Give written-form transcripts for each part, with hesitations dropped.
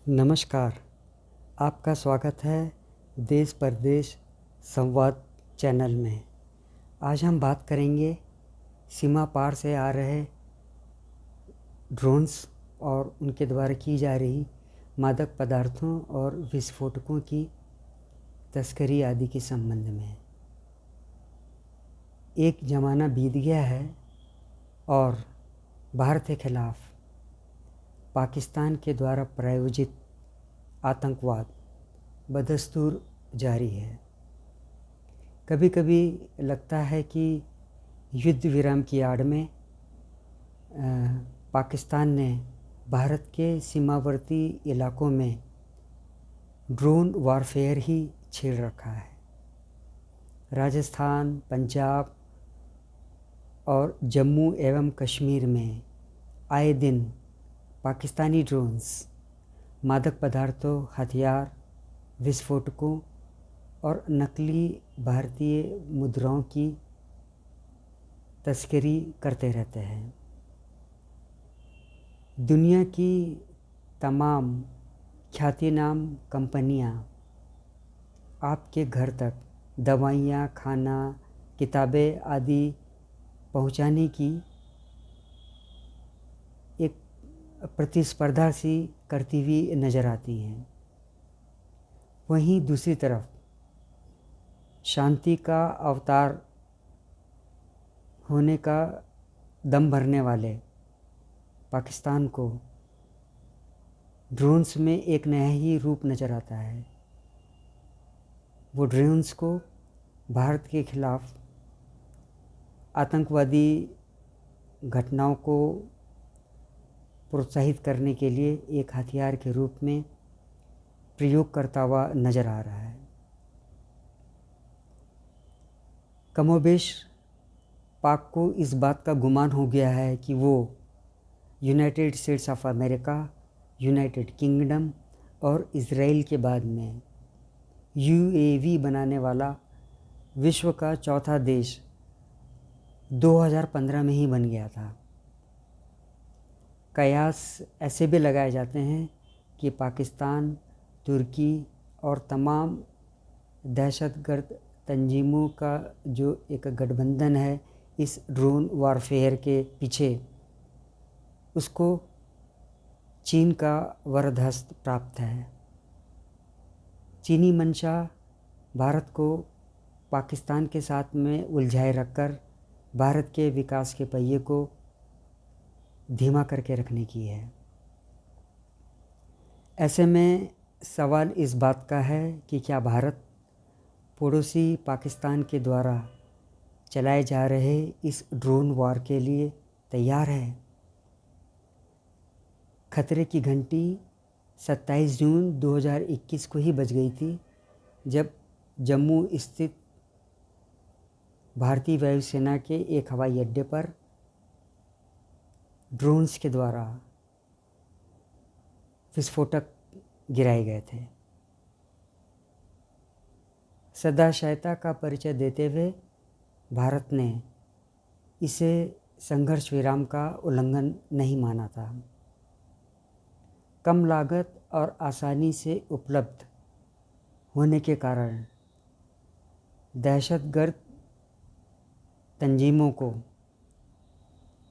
नमस्कार। आपका स्वागत है देश परदेश संवाद चैनल में। आज हम बात करेंगे सीमा पार से आ रहे ड्रोन्स और उनके द्वारा की जा रही मादक पदार्थों और विस्फोटकों की तस्करी आदि के संबंध में। एक ज़माना बीत गया है और भारत के खिलाफ पाकिस्तान के द्वारा प्रायोजित आतंकवाद बदस्तूर जारी है। कभी कभी लगता है कि युद्ध विराम की आड़ में पाकिस्तान ने भारत के सीमावर्ती इलाकों में ड्रोन वॉरफेयर ही छेड़ रखा है। राजस्थान, पंजाब और जम्मू एवं कश्मीर में आए दिन पाकिस्तानी ड्रोन्स मादक पदार्थों, हथियार, विस्फोटकों और नकली भारतीय मुद्राओं की तस्करी करते रहते हैं। दुनिया की तमाम ख्यातिनाम कंपनियां आपके घर तक दवाइयाँ, खाना, किताबें आदि पहुंचाने की एक प्रतिस्पर्धा सी करती हुई नज़र आती हैं। वहीं दूसरी तरफ शांति का अवतार होने का दम भरने वाले पाकिस्तान को ड्रोन्स में एक नया ही रूप नज़र आता है। वो ड्रोन्स को भारत के खिलाफ आतंकवादी घटनाओं को प्रोत्साहित करने के लिए एक हथियार के रूप में प्रयोग करता हुआ नज़र आ रहा है। कमोबेश पाक को इस बात का गुमान हो गया है कि वो United states of America, United kingdom और इज़राइल के बाद में यूएवी बनाने वाला विश्व का चौथा देश 2015 में ही बन गया था। कयास ऐसे भी लगाए जाते हैं कि पाकिस्तान, तुर्की और तमाम दहशतगर्द तंजीमों का जो एक गठबंधन है इस ड्रोन वॉरफेयर के पीछे, उसको चीन का वरदहस्त प्राप्त है। चीनी मंशा भारत को पाकिस्तान के साथ में उलझाए रखकर भारत के विकास के पहिए को धीमा करके रखने की है। ऐसे में सवाल इस बात का है कि क्या भारत पड़ोसी पाकिस्तान के द्वारा चलाए जा रहे इस ड्रोन वॉर के लिए तैयार है? खतरे की घंटी 27 जून 2021 को ही बज गई थी, जब जम्मू स्थित भारतीय वायुसेना के एक हवाई अड्डे पर ड्रोन्स के द्वारा विस्फोटक गिराए गए थे। सदाशयता का परिचय देते हुए भारत ने इसे संघर्ष विराम का उल्लंघन नहीं माना था। कम लागत और आसानी से उपलब्ध होने के कारण दहशतगर्द तंजीमों को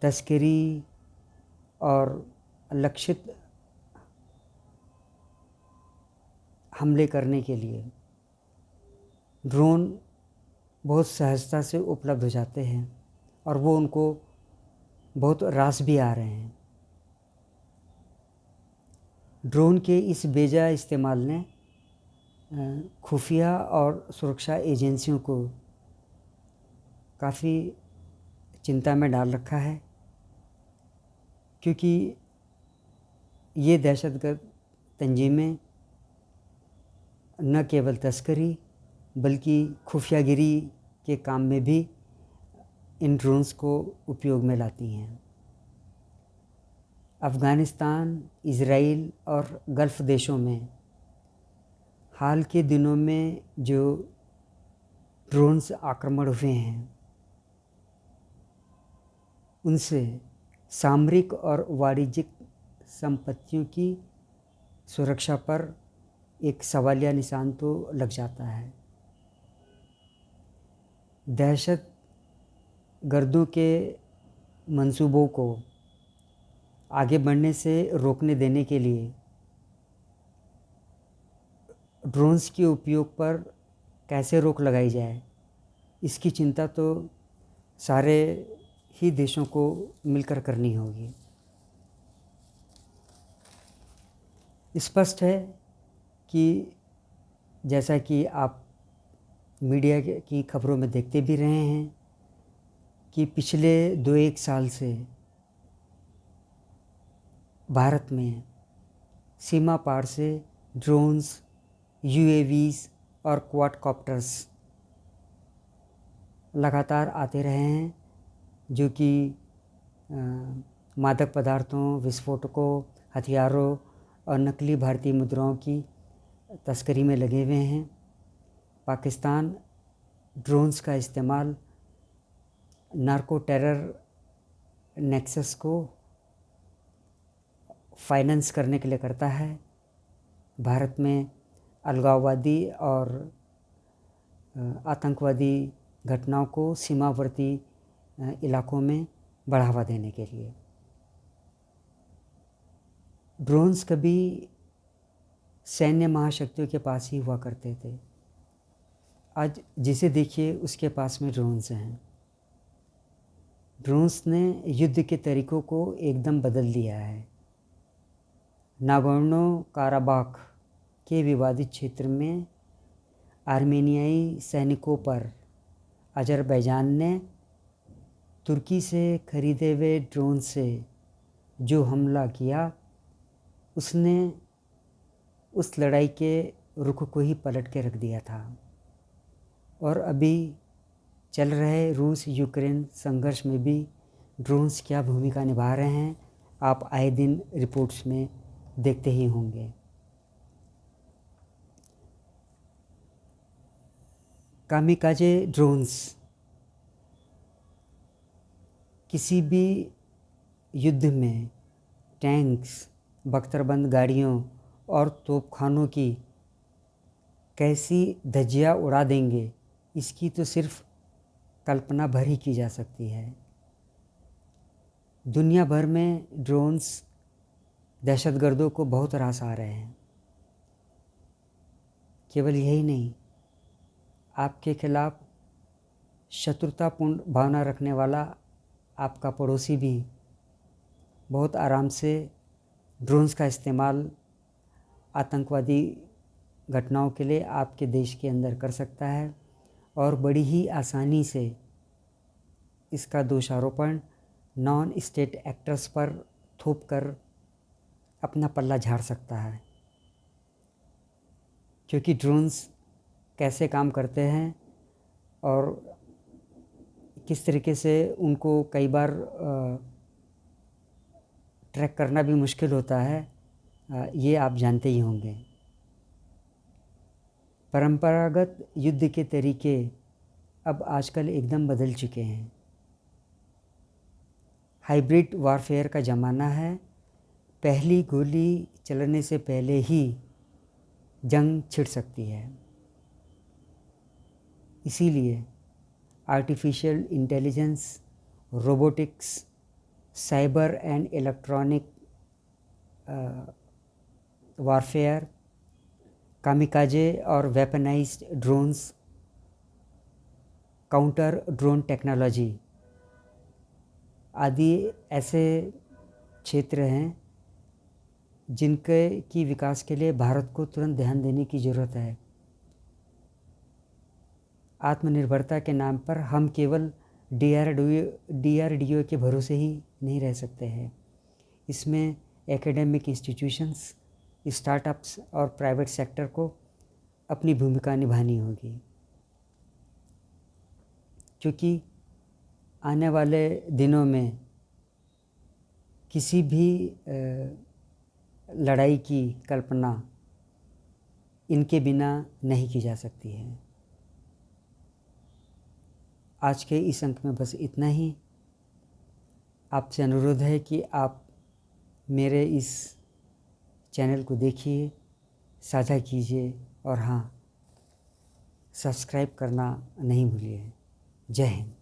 तस्करी और लक्षित हमले करने के लिए ड्रोन बहुत सहजता से उपलब्ध हो जाते हैं और वो उनको बहुत रास भी आ रहे हैं। ड्रोन के इस बेजा इस्तेमाल ने खुफिया और सुरक्षा एजेंसियों को काफ़ी चिंता में डाल रखा है, क्योंकि ये दहशतगर्द तंजीमें न केवल तस्करी बल्कि खुफियागिरी के काम में भी इन ड्रोन्स को उपयोग में लाती हैं। अफ़गानिस्तान, इज़राइल और गल्फ़ देशों में हाल के दिनों में जो ड्रोन्स आक्रमण हुए हैं, उनसे सामरिक और वाणिज्यिक संपत्तियों की सुरक्षा पर एक सवालिया निशान तो लग जाता है। दहशत गर्दों के मंसूबों को आगे बढ़ने से रोकने देने के लिए ड्रोन्स के उपयोग पर कैसे रोक लगाई जाए, इसकी चिंता तो सारे ही देशों को मिलकर करनी होगी। स्पष्ट है कि जैसा कि आप मीडिया की खबरों में देखते भी रहे हैं कि पिछले 2-1 साल से भारत में सीमा पार से ड्रोन्स, यूएवीज़ और क्वाडकॉप्टर्स लगातार आते रहे हैं, जो कि मादक पदार्थों, विस्फोटकों, हथियारों और नकली भारतीय मुद्राओं की तस्करी में लगे हुए हैं। पाकिस्तान ड्रोन्स का इस्तेमाल नार्को टेरर नेक्सस को फाइनेंस करने के लिए करता है। भारत में अलगाववादी और आतंकवादी घटनाओं को सीमावर्ती इलाकों में बढ़ावा देने के लिए। ड्रोन्स कभी सैन्य महाशक्तियों के पास ही हुआ करते थे। आज जिसे देखिए उसके पास में ड्रोन्स हैं। ड्रोन्स ने युद्ध के तरीक़ों को एकदम बदल दिया है। नागोर्नो काराबाख के विवादित क्षेत्र में आर्मेनियाई सैनिकों पर अज़रबैजान ने तुर्की से खरीदे हुए ड्रोन से जो हमला किया, उसने उस लड़ाई के रुख को ही पलट के रख दिया था। और अभी चल रहे रूस यूक्रेन संघर्ष में भी ड्रोन्स क्या भूमिका निभा रहे हैं, आप आए दिन रिपोर्ट्स में देखते ही होंगे। कामिकाजे ड्रोन्स किसी भी युद्ध में टैंक्स, बख्तरबंद गाड़ियों और तोपखानों की कैसी धज्जियां उड़ा देंगे, इसकी तो सिर्फ कल्पना भर ही की जा सकती है। दुनिया भर में ड्रोन्स दहशतगर्दों को बहुत रास आ रहे हैं। केवल यही नहीं, आपके खिलाफ शत्रुतापूर्ण भावना रखने वाला आपका पड़ोसी भी बहुत आराम से ड्रोन्स का इस्तेमाल आतंकवादी घटनाओं के लिए आपके देश के अंदर कर सकता है और बड़ी ही आसानी से इसका दोषारोपण नॉन स्टेट एक्टर्स पर थोप कर अपना पल्ला झाड़ सकता है। क्योंकि ड्रोन्स कैसे काम करते हैं और किस तरीके से उनको कई बार ट्रैक करना भी मुश्किल होता है, ये आप जानते ही होंगे। परंपरागत युद्ध के तरीके अब आजकल एकदम बदल चुके हैं। हाइब्रिड वारफेयर का ज़माना है। पहली गोली चलने से पहले ही जंग छिड़ सकती है। इसीलिए artificial intelligence, robotics, cyber and electronic warfare, kamikaze और weaponised drones, counter drone technology आदि ऐसे क्षेत्र हैं जिनके की विकास के लिए भारत को तुरंत ध्यान देने की ज़रूरत है। आत्मनिर्भरता के नाम पर हम केवल DRDO के भरोसे ही नहीं रह सकते हैं। इसमें एकेडमिक इंस्टीट्यूशंस, स्टार्टअप्स और प्राइवेट सेक्टर को अपनी भूमिका निभानी होगी, क्योंकि आने वाले दिनों में किसी भी लड़ाई की कल्पना इनके बिना नहीं की जा सकती है। आज के इस अंक में बस इतना ही। आपसे अनुरोध है कि आप मेरे इस चैनल को देखिए, साझा कीजिए और हाँ, सब्सक्राइब करना नहीं भूलिए। जय हिंद।